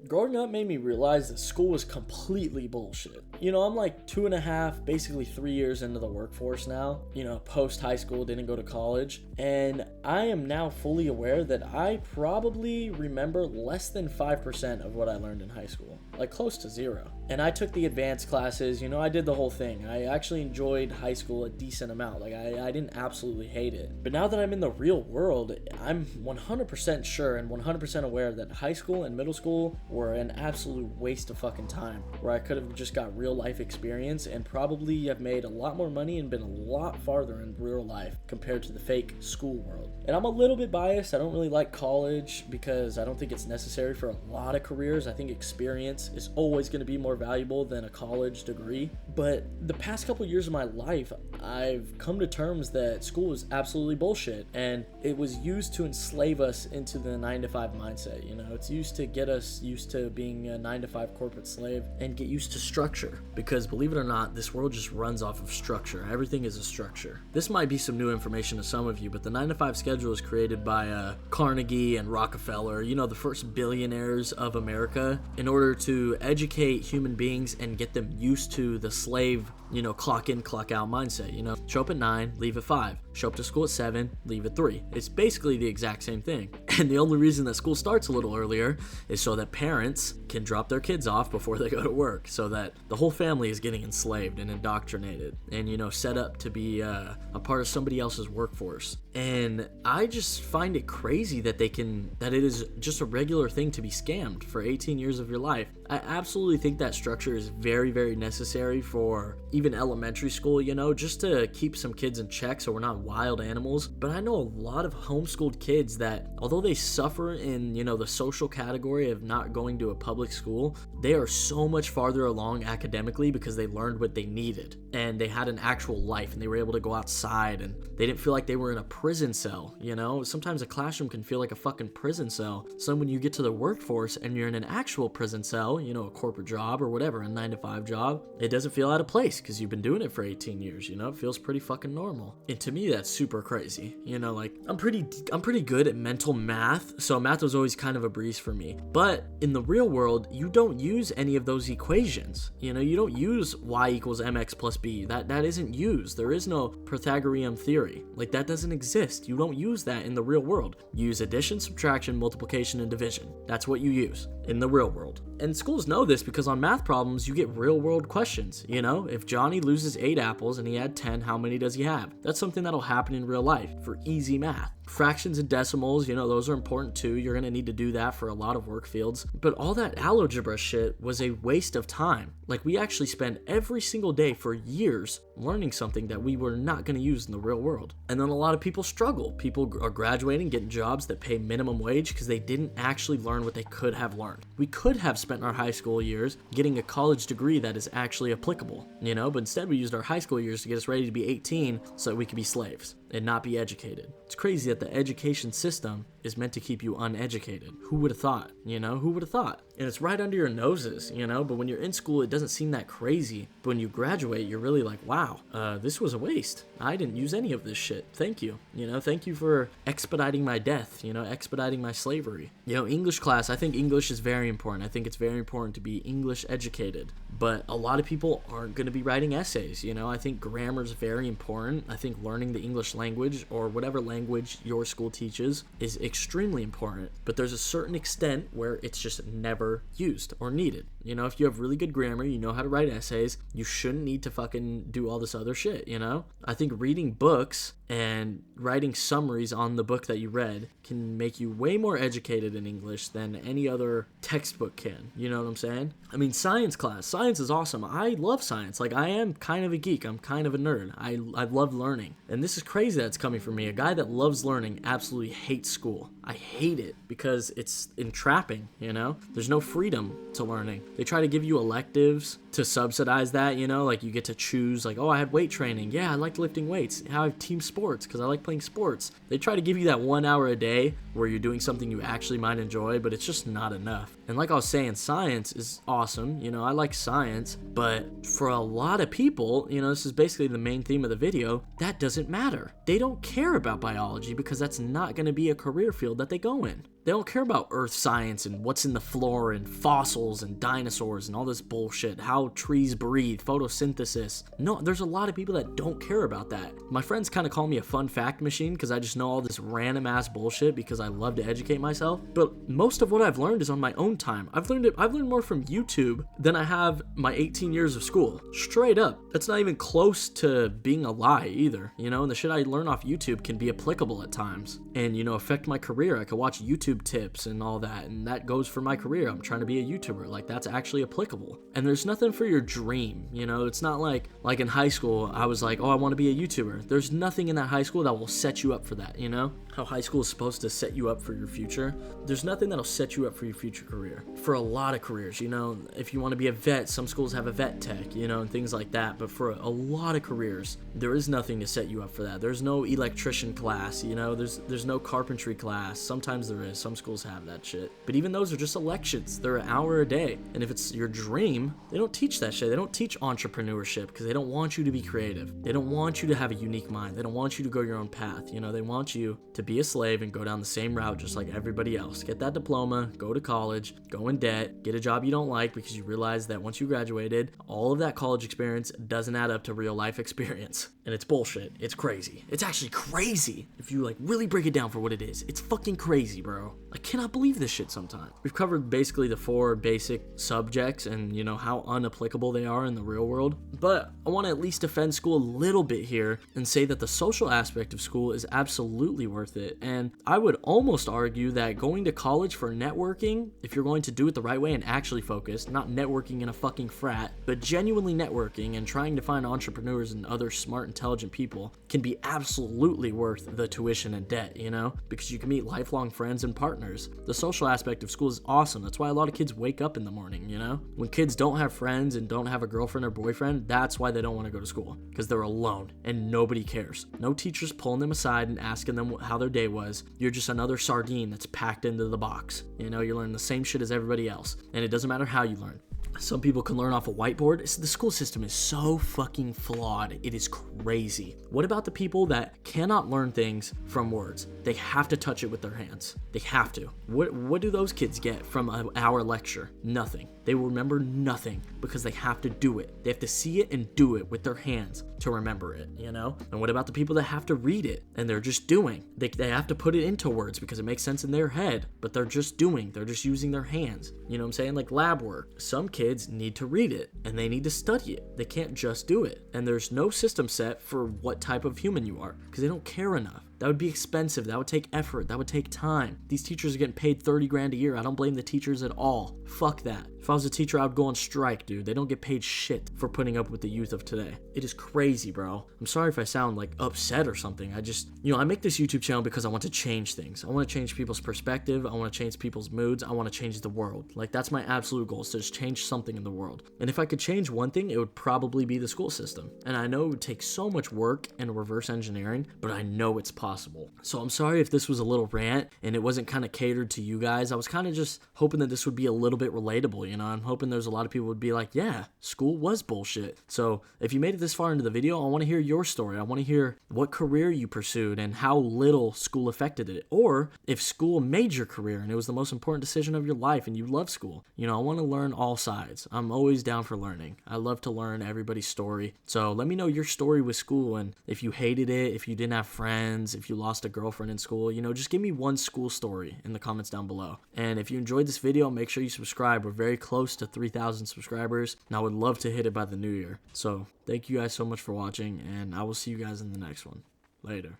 growing up made me realize that school was completely bullshit. You know, I'm like 2.5, basically 3 years into the workforce now, you know, post high school, didn't go to college, and I am now fully aware that I probably remember less than 5% of what I learned in high school, like close to zero. And I took the advanced classes, you know, I did the whole thing. I actually enjoyed high school a decent amount. Like, I didn't absolutely hate it. But now that I'm in the real world, I'm 100% sure and 100% aware that high school and middle school were an absolute waste of fucking time, where I could have just got real life experience and probably have made a lot more money and been a lot farther in real life compared to the fake school world. And I'm a little bit biased. I don't really like college because I don't think it's necessary for a lot of careers. I think experience is always going to be more valuable than a college degree. But the past couple years of my life, I've come to terms that school is absolutely bullshit, and it was used to enslave us into the 9-to-5 mindset. You know, it's used to get us used to being a 9-to-5 corporate slave and get used to structure, because believe it or not, this world just runs off of structure. Everything is a structure. This might be some new information to some of you, but the 9-to-5 schedule was created by Carnegie and Rockefeller, you know, the first billionaires of America, in order to educate human beings and get them used to the slave, you know, clock in, clock out mindset. You know, show up at 9, leave at 5. Show up to school at 7, leave at 3. It's basically the exact same thing. And the only reason that school starts a little earlier is so that parents can drop their kids off before they go to work, so that the whole family is getting enslaved and indoctrinated and, you know, set up to be a part of somebody else's workforce. And I just find it crazy that that it is just a regular thing to be scammed for 18 years of your life. I absolutely think that structure is very, very necessary for even elementary school, you know, just to keep some kids in check so we're not wild animals. But I know a lot of homeschooled kids that, although they suffer in, you know, the social category of not going to a public school, they are so much farther along academically because they learned what they needed and they had an actual life and they were able to go outside and they didn't feel like they were in a prison cell. You know, sometimes a classroom can feel like a fucking prison cell. So when you get to the workforce and you're in an actual prison cell, you know, a corporate job or whatever, a 9-to-5 job, it doesn't feel out of place because you've been doing it for 18 years, you know. It feels pretty fucking normal. And to me, that's super crazy. You know, like, I'm pretty good at mental math, so math was always kind of a breeze for me. But in the real world, you don't use any of those equations. You know, you don't use y equals mx plus b. That isn't used. There is no Pythagorean theory. Like, that doesn't exist. You don't use that in the real world. You use addition, subtraction, multiplication, and division. That's what you use in the real world. And schools know this because on math problems, you get real world questions. You know, if Johnny loses 8 apples and he had 10, how many does he have? That's something that'll happen in real life for easy math. Fractions and decimals, you know, those are important too. You're going to need to do that for a lot of work fields. But all that algebra shit was a waste of time. Like, we actually spend every single day for years learning something that we were not going to use in the real world. And then a lot of people struggle. People are graduating, getting jobs that pay minimum wage because they didn't actually learn what they could have learned. We could have spent our high school years getting a college degree that is actually applicable, you know, but instead we used our high school years to get us ready to be 18 so that we could be slaves and not be educated. It's crazy that the education system is meant to keep you uneducated. Who would have thought? You know, who would have thought? And it's right under your noses, you know, but when you're in school, it doesn't seem that crazy. But when you graduate, you're really like, wow, this was a waste. I didn't use any of this shit. Thank you. You know, thank you for expediting my death, you know, expediting my slavery. You know, English class, I think English is very important. I think it's very important to be English educated. But a lot of people aren't going to be writing essays, you know. I think grammar is very important. I think learning the English language or whatever language your school teaches is extremely important. But there's a certain extent where it's just never used or needed. You know, if you have really good grammar, you know how to write essays, you shouldn't need to fucking do all this other shit, you know? I think reading books and writing summaries on the book that you read can make you way more educated in English than any other textbook can. You know what I'm saying? I mean, science class. Science is awesome. I love science. Like, I am kind of a geek. I'm kind of a nerd. I love learning. And this is crazy that it's coming from me. A guy that loves learning absolutely hates school. I hate it because it's entrapping, you know? There's no freedom to learning. They try to give you electives to subsidize that, you know? Like, you get to choose, like, oh, I had weight training. Yeah, I liked lifting weights. Now I have team sports because I like playing sports. They try to give you that 1 hour a day where you're doing something you actually might enjoy, but it's just not enough. And like I was saying, science is awesome. You know, I like science, but for a lot of people, you know, this is basically the main theme of the video, that doesn't matter. They don't care about biology because that's not going to be a career field that they go in. They don't care about earth science and what's in the floor and fossils and dinosaurs and all this bullshit, how trees breathe, photosynthesis. No, there's a lot of people that don't care about that. My friends kind of call me a fun fact machine because I just know all this random ass bullshit because I love to educate myself. But most of what I've learned is on my own time. I've learned more from YouTube than I have my 18 years of school. Straight up. That's not even close to being a lie either, you know, and the shit I learn off YouTube can be applicable at times and, you know, affect my career. I could watch YouTube tips and all that, and that goes for my career. I'm trying to be a YouTuber. Like, that's actually applicable. And there's nothing for your dream, you know. It's not like in high school, I was like, oh, I want to be a YouTuber. There's nothing in that high school that will set you up for that, you know? How high school is supposed to set you up for your future. There's nothing that'll set you up for your future career. For a lot of careers, you know, if you want to be a vet, some schools have a vet tech, you know, and things like that. But for a lot of careers, there is nothing to set you up for that. There's no electrician class, you know, there's no carpentry class. Sometimes there is. Some schools have that shit. But even those are just elections. They're an hour a day. And if it's your dream, they don't teach that shit. They don't teach entrepreneurship because they don't want you to be creative. They don't want you to have a unique mind. They don't want you to go your own path. You know, they want you to be a slave and go down the same route just like everybody else. Get that diploma, go to college, go in debt, get a job you don't like because you realize that once you graduated, all of that college experience doesn't add up to real life experience. And it's bullshit. It's crazy. It's actually crazy if you like really break it down for what it is. It's fucking crazy, bro. I cannot believe this shit sometimes. We've covered basically the 4 basic subjects and, you know, how unapplicable they are in the real world. But I want to at least defend school a little bit here and say that the social aspect of school is absolutely worth it. And I would almost argue that going to college for networking, if you're going to do it the right way and actually focus, not networking in a fucking frat, but genuinely networking and trying to find entrepreneurs and other smart, intelligent people, can be absolutely worth the tuition and debt, you know? Because you can meet lifelong friends and partners. The social aspect of school is awesome. That's why a lot of kids wake up in the morning, you know? When kids don't have friends and don't have a girlfriend or boyfriend, that's why they don't want to go to school. Because they're alone and nobody cares. No teachers pulling them aside and asking them how their day was. You're just another sardine that's packed into the box. You know, you're learning the same shit as everybody else. And it doesn't matter how you learn. Some people can learn off a whiteboard. The school system is so fucking flawed. It is crazy. What about the people that cannot learn things from words? They have to touch it with their hands. They have to. What do those kids get from an hour lecture? Nothing. They will remember nothing because they have to do it. They have to see it and do it with their hands to remember it, you know? And what about the people that have to read it and they're just doing? They have to put it into words because it makes sense in their head, but they're just doing. They're just using their hands. You know what I'm saying? Like lab work. Some kids need to read it and they need to study it. They can't just do it. And there's no system set for what type of human you are because they don't care enough. That would be expensive. That would take effort. That would take time. These teachers are getting paid 30 grand a year. I don't blame the teachers at all. Fuck that. If I was a teacher, I would go on strike, dude. They don't get paid shit for putting up with the youth of today. It is crazy, bro. I'm sorry if I sound like upset or something. I just, you know, I make this YouTube channel because I want to change things. I want to change people's perspective. I want to change people's moods. I want to change the world. Like, that's my absolute goal, is to just change something in the world. And if I could change one thing, it would probably be the school system. And I know it would take so much work and reverse engineering, but I know it's possible. So I'm sorry if this was a little rant and it wasn't kind of catered to you guys. I was kind of just hoping that this would be a little bit relatable, you know? I'm hoping there's a lot of people would be like, yeah, school was bullshit. So if you made it this far into the video, I want to hear your story. I want to hear what career you pursued and how little school affected it. Or if school made your career and it was the most important decision of your life and you love school. You know, I want to learn all sides. I'm always down for learning. I love to learn everybody's story. So let me know your story with school, and if you hated it, if you didn't have friends, if you lost a girlfriend in school, you know, just give me one school story in the comments down below. And if you enjoyed this video, make sure you subscribe. We're very close to 3,000 subscribers, and I would love to hit it by the new year. So thank you guys so much for watching, and I will see you guys in the next one. Later.